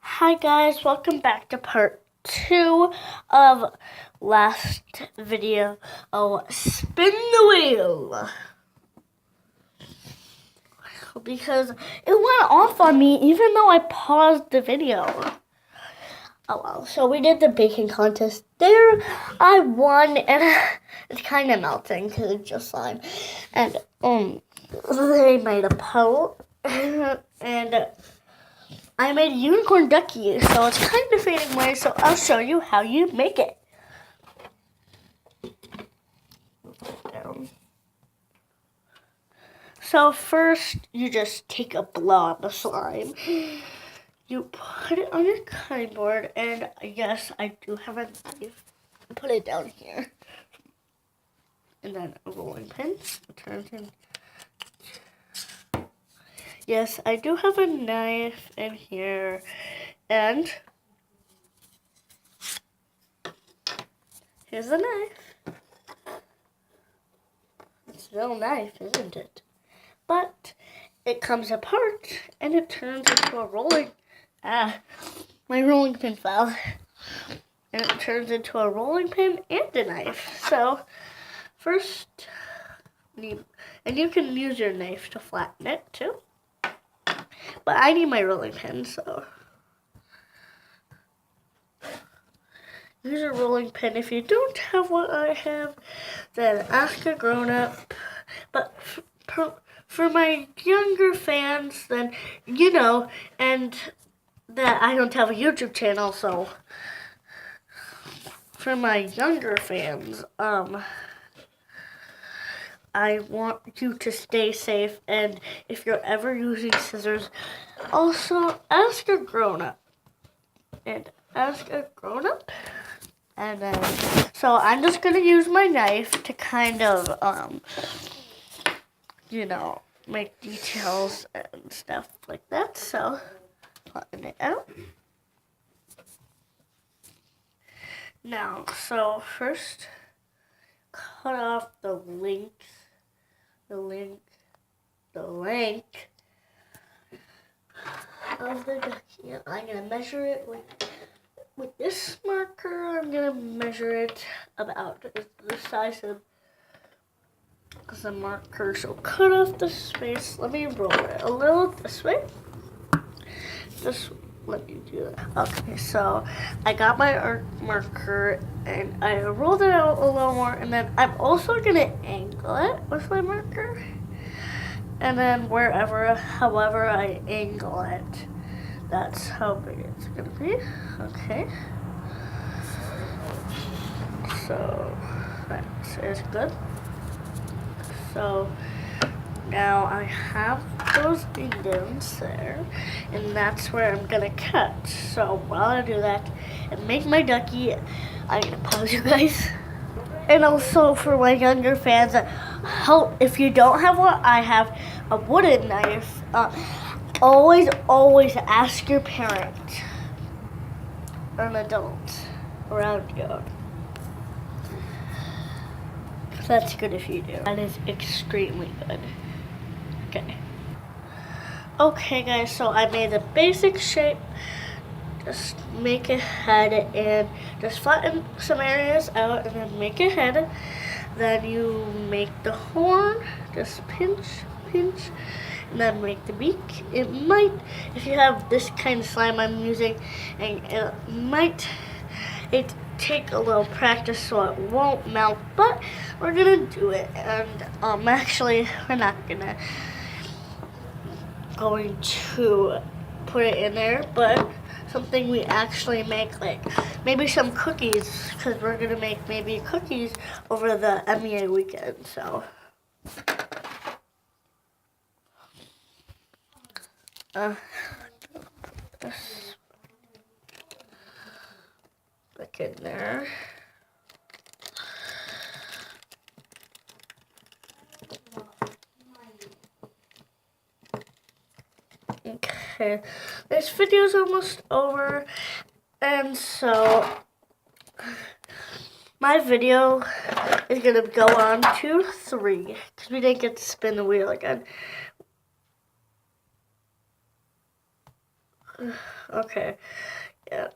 Hi guys, welcome back to part 2 of last video. Oh, spin the wheel. Because it went off on me even though I paused the video. Oh well, so we did the baking contest. There I won and it's kind of melting because it's just slime. And they made a poll and I made a unicorn ducky, so it's kind of fading away, so I'll show you how you make it. So first, you just take a blow of the slime. You put it on your cutting board, and yes, I do have a knife. Put it down here. And then a rolling pin. Turns in. Yes, I do have a knife in here. And here's the knife. It's no knife, isn't it? But it comes apart and it turns into a rolling. My rolling pin fell. And it turns into a rolling pin and a knife. So first, and you can use your knife to flatten it too. But I need my rolling pin, so use a rolling pin. If you don't have what I have, then ask a grown-up. But for my younger fans, then you know, and that I don't have a YouTube channel, so for my younger fans, I want you to stay safe, and if you're ever using scissors, also ask a grown-up. And ask a grown-up. And then, so I'm just going to use my knife to kind of, you know, make details and stuff like that. So, flatten it out. Now, so first, cut off the length of the ducky. I'm going to measure it with this marker. I'm going to measure it about the size of the marker. So cut off the space. Let me roll it a little this way. Just let me do that. Okay, so I got my art marker and I rolled it out a little more, and then I'm also going to angle it with my marker. And then however I angle it, that's how big it's going to be. Okay. So that is good. So now I have those indents there, and that's where I'm going to cut. So while I do that and make my ducky, I'm going to pause you guys. And also for my younger fans, if you don't have what I have, a wooden knife, always ask your parent or an adult around you. That's good if you do. That is extremely good. Okay guys, so I made the basic shape. Just make a head and just flatten some areas out and then make a head. Then you make the horn, just pinch, and then make the beak. It might, if you have this kind of slime I'm using, and it might take a little practice so it won't melt, but we're gonna do it. And actually we're not going to put it in there, but something we actually make, like maybe some cookies, because we're gonna make maybe cookies over the MEA weekend. So this back in there. Okay, this video is almost over, and so my video is gonna go on to 3 because we didn't get to spin the wheel again. Okay. Yeah.